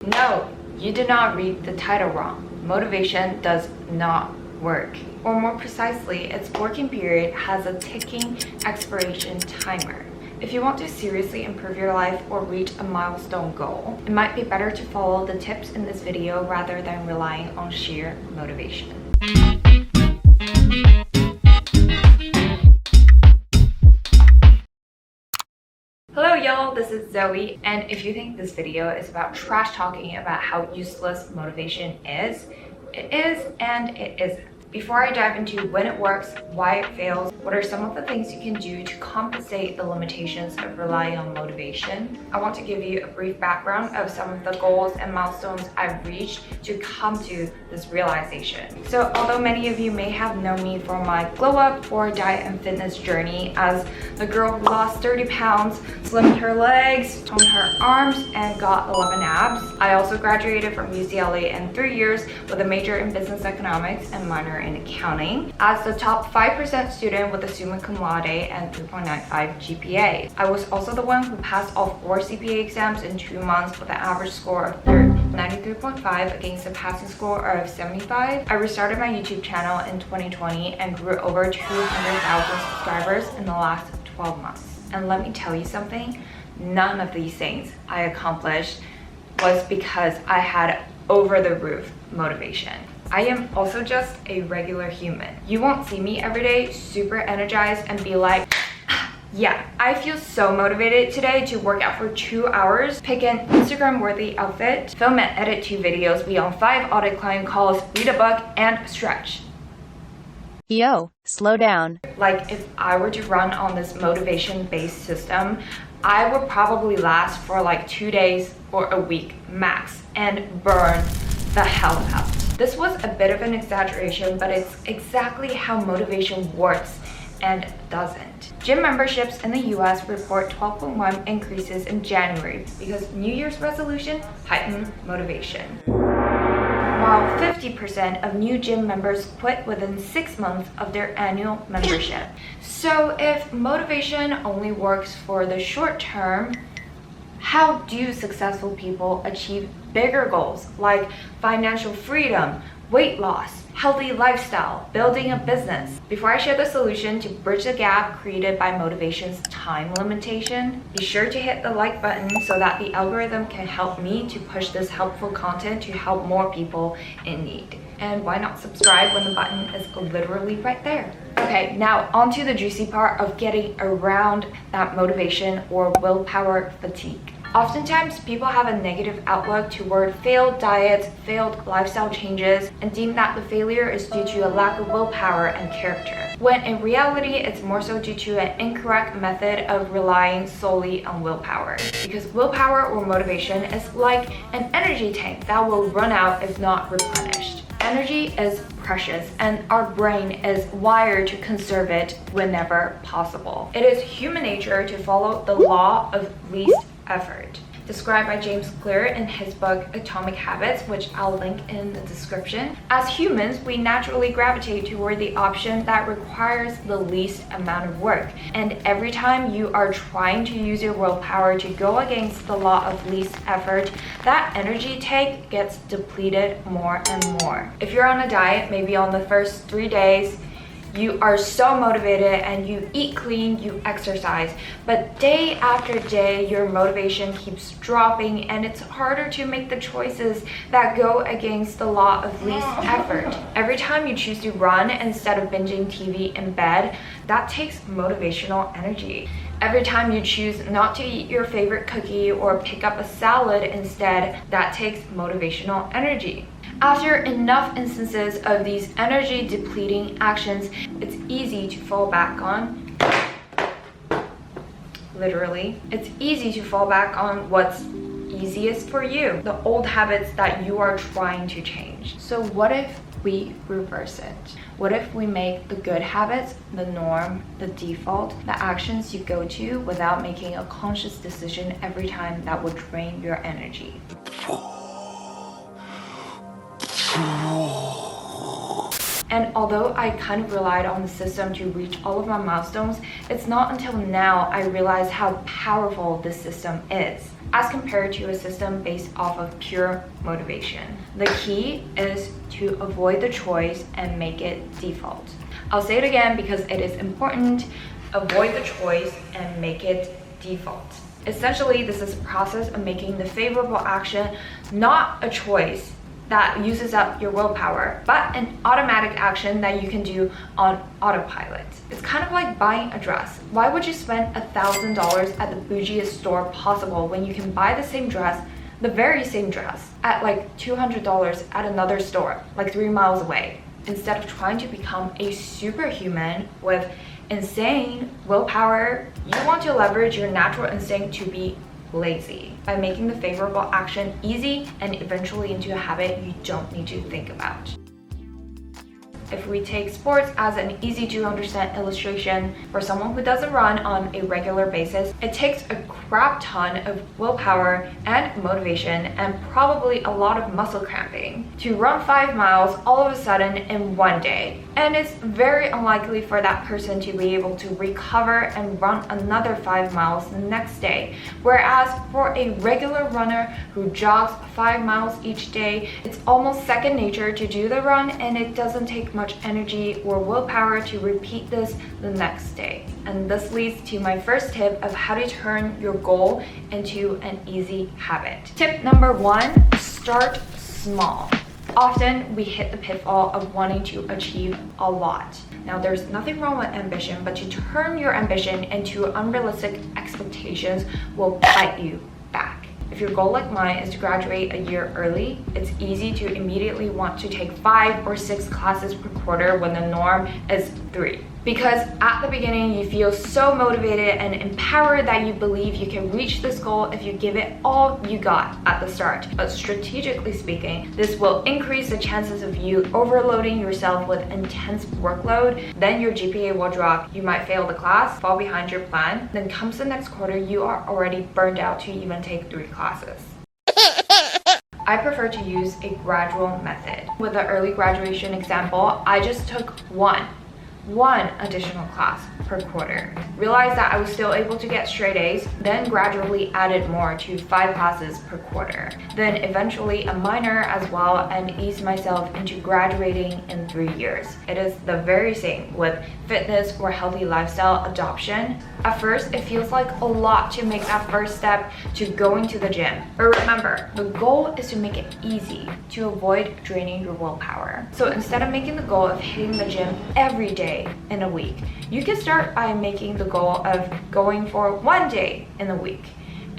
No, you did not read the title wrong. Motivation does not work. Or more precisely, its working period has a ticking expiration timer. If you want to seriously improve your life or reach a milestone goal, it might be better to follow the tips in this video rather than relying on sheer motivation. Hello y'all, this is Zoe, and if you think this video is about trash talking about how useless motivation is, it is and it isn't. Before I dive into when it works, why it fails, what are some of the things you can do to compensate the limitations of relying on motivation, I want to give you a brief background of some of the goals and milestones I've reached to come to this realization. So although many of you may have known me for my glow up or diet and fitness journey as the girl who lost 30 pounds, slimmed her legs, toned her arms, and got 11 abs, I also graduated from UCLA in 3 years with a major in business economics and minor in accounting as the top 5% student with a summa cum laude and 3.95 GPA. I was also the one who passed all 4 CPA exams in 2 months with an average score of 93.5 against a passing score of 75. I restarted my YouTube channel in 2020 and grew over 200,000 subscribers in the last 12 months. And let me tell you something, none of these things I accomplished was because I had over the roof motivation. I am also just a regular human. You won't see me every day super energized and be like, yeah, I feel so motivated today to work out for 2 hours, pick an Instagram-worthy outfit, film and edit 2 videos, be on 5 audit client calls, read a book, and stretch. Yo, slow down. Like, if I were to run on this motivation-based system, I would probably last for like 2 days or a week max and burn the hell out. This was a bit of an exaggeration, but it's exactly how motivation works and doesn't. Gym memberships in the US report 12.1 increases in January because New Year's resolution heightened motivation. While 50% of new gym members quit within 6 months of their annual membership. So if motivation only works for the short term, how do successful people achieve bigger goals like financial freedom, weight loss, healthy lifestyle, building a business? Before I share the solution to bridge the gap created by motivation's time limitation, be sure to hit the like button so that the algorithm can help me to push this helpful content to help more people in need. And why not subscribe when the button is literally right there? Okay, now onto the juicy part of getting around that motivation or willpower fatigue. Oftentimes, people have a negative outlook toward failed diets, failed lifestyle changes, and deem that the failure is due to a lack of willpower and character, when in reality, it's more so due to an incorrect method of relying solely on willpower. Because willpower or motivation is like an energy tank that will run out if not replenished. Energy is precious and our brain is wired to conserve it whenever possible. It is human nature to follow the law of least effort, described by James Clear in his book Atomic Habits, which I'll link in the description. As humans, we naturally gravitate toward the option that requires the least amount of work. And every time you are trying to use your willpower to go against the law of least effort, that energy tank gets depleted more and more. If you're on a diet, maybe on the first 3 days, you are so motivated and you eat clean, you exercise, but day after day your motivation keeps dropping and it's harder to make the choices that go against the law of least effort. Every time you choose to run instead of binging TV in bed, that takes motivational energy. Every time you choose not to eat your favorite cookie or pick up a salad instead, that takes motivational energy. After enough instances of these energy depleting actions, it's easy to fall back on, literally, it's easy to fall back on what's easiest for you, the old habits that you are trying to change. So what if we reverse it? What if we make the good habits the norm, the default, the actions you go to without making a conscious decision every time that would drain your energy? And although I kind of relied on the system to reach all of my milestones, it's not until now I realized how powerful this system is. as compared to a system based off of pure motivation. The key is to avoid the choice and make it default. I'll say it again because it is important. Avoid the choice and make it default. Essentially, this is a process of making the favorable action not a choice that uses up your willpower, but an automatic action that you can do on autopilot. It's kind of like buying a dress. Why would you spend $1,000 at the bougiest store possible when you can buy the same dress, the very same dress, at like $200 at another store, like 3 miles away, instead of trying to become a superhuman with insane willpower? You want to leverage your natural instinct to be lazy by making the favorable action easy and eventually into a habit you don't need to think about. If we take sports as an easy to understand illustration, for someone who doesn't run on a regular basis, it takes a crap ton of willpower and motivation and probably a lot of muscle cramping to run 5 miles all of a sudden in one day. And it's very unlikely for that person to be able to recover and run another 5 miles the next day. Whereas for a regular runner who jogs 5 miles each day, it's almost second nature to do the run, and it doesn't take much energy or willpower to repeat this the next day. And this leads to my first tip of how to turn your goal into an easy habit. Tip number 1, start small. Often we hit the pitfall of wanting to achieve a lot. Now, there's nothing wrong with ambition, but to turn your ambition into unrealistic expectations will bite you back. If your goal, like mine, is to graduate a year early, it's easy to immediately want to take 5 or 6 classes per quarter when the norm is 3. Because at the beginning, you feel so motivated and empowered that you believe you can reach this goal if you give it all you got at the start. But strategically speaking, this will increase the chances of you overloading yourself with intense workload. Then your GPA will drop. You might fail the class, fall behind your plan. Then comes the next quarter, you are already burned out to even take 3 classes. I prefer to use a gradual method. With the early graduation example, I just took one additional class per quarter. Realized that I was still able to get straight A's, then gradually added more to 5 classes per quarter. Then eventually a minor as well, and eased myself into graduating in 3 years. It is the very same with fitness or healthy lifestyle adoption. At first, it feels like a lot to make that first step to going to the gym. But remember, the goal is to make it easy to avoid draining your willpower. So instead of making the goal of hitting the gym every day in a week, you can start by making the goal of going for 1 day in a week.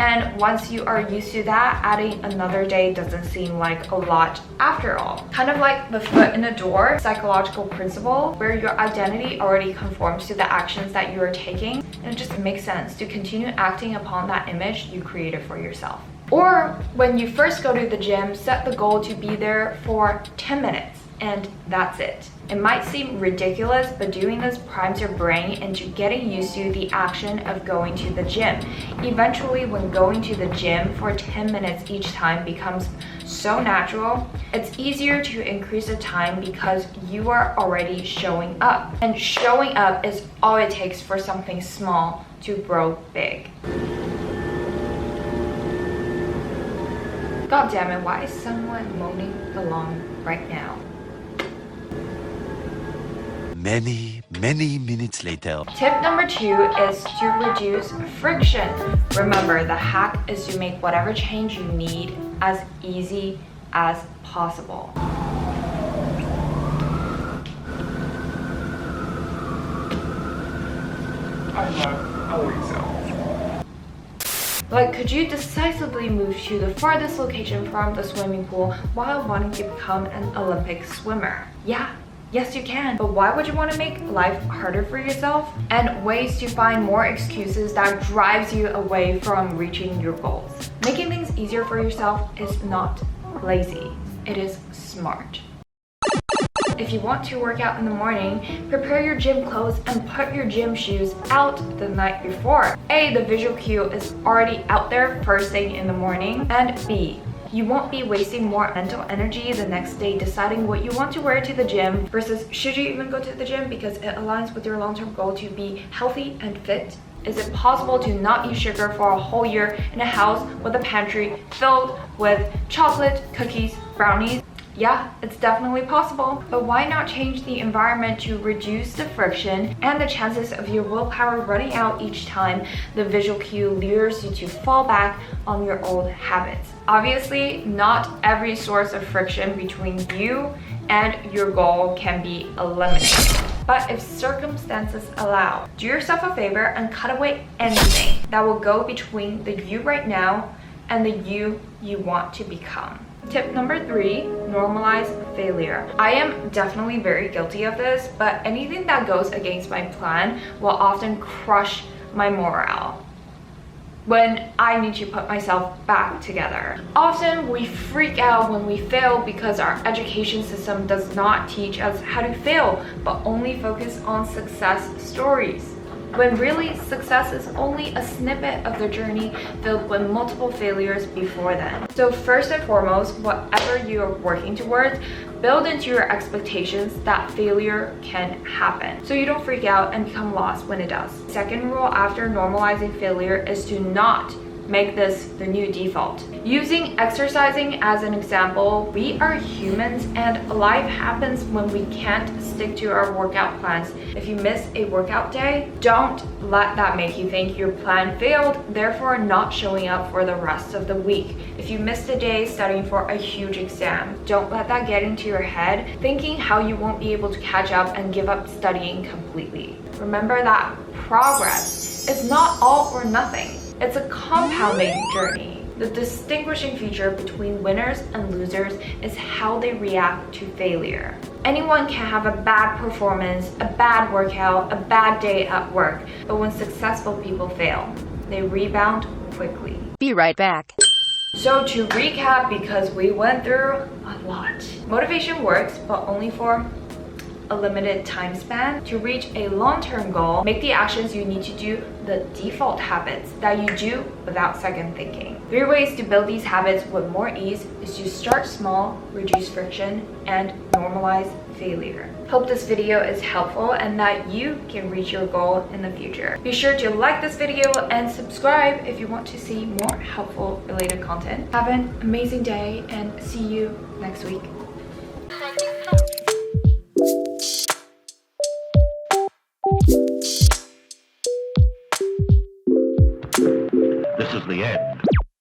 And once you are used to that, adding another day doesn't seem like a lot after all. Kind of like the foot in the door psychological principle, where your identity already conforms to the actions that you are taking, and it just makes sense to continue acting upon that image you created for yourself. Or when you first go to the gym, set the goal to be there for 10 minutes. And that's it. It might seem ridiculous, but doing this primes your brain into getting used to the action of going to the gym. Eventually, when going to the gym for 10 minutes each time becomes so natural, it's easier to increase the time because you are already showing up. And showing up is all it takes for something small to grow big. God damn it, why is someone moaning along right now? Many minutes later. Tip number 2 is to reduce friction. Remember, the hack is to make whatever change you need as easy as possible. Like, could you decisively move to the farthest location from the swimming pool while wanting to become an Olympic swimmer? Yeah. Yes, you can. But why would you want to make life harder for yourself? And ways to find more excuses that drives you away from reaching your goals. Making things easier for yourself is not lazy. It is smart. If you want to work out in the morning, prepare your gym clothes and put your gym shoes out the night before. A, the visual cue is already out there first thing in the morning. And B, you won't be wasting more mental energy the next day deciding what you want to wear to the gym versus should you even go to the gym because it aligns with your long-term goal to be healthy and fit. Is it possible to not eat sugar for a whole year in a house with a pantry filled with chocolate, cookies, brownies? Yeah, it's definitely possible. But why not change the environment to reduce the friction and the chances of your willpower running out each time the visual cue lures you to fall back on your old habits? Obviously, not every source of friction between you and your goal can be eliminated. But if circumstances allow, do yourself a favor and cut away anything that will go between the you right now and the you want to become. Tip number 3, normalize failure. I am definitely very guilty of this, but anything that goes against my plan will often crush my morale when I need to put myself back together. Often we freak out when we fail because our education system does not teach us how to fail, but only focus on success stories. When really, success is only a snippet of the journey filled with multiple failures before then. So first and foremost, whatever you're working towards, build into your expectations that failure can happen, so you don't freak out and become lost when it does. Second rule after normalizing failure is to not make this the new default. Using exercising as an example, we are humans and life happens when we can't stick to our workout plans. If you miss a workout day, don't let that make you think your plan failed, therefore not showing up for the rest of the week. If you missed a day studying for a huge exam, don't let that get into your head, thinking how you won't be able to catch up and give up studying completely. Remember that progress is not all or nothing. It's a compounding journey. The distinguishing feature between winners and losers is how they react to failure. Anyone can have a bad performance, a bad workout, a bad day at work, but when successful people fail, they rebound quickly. Be right back. So to recap, because we went through a lot. Motivation works, but only for a limited time span. To reach a long-term goal, make the actions you need to do the default habits that you do without second thinking. 3 ways to build these habits with more ease is to start small, reduce friction, and normalize failure. Hope this video is helpful and that you can reach your goal in the future. Be sure to like this video and subscribe if you want to see more helpful related content. Have an amazing day and see you next week. This is the end.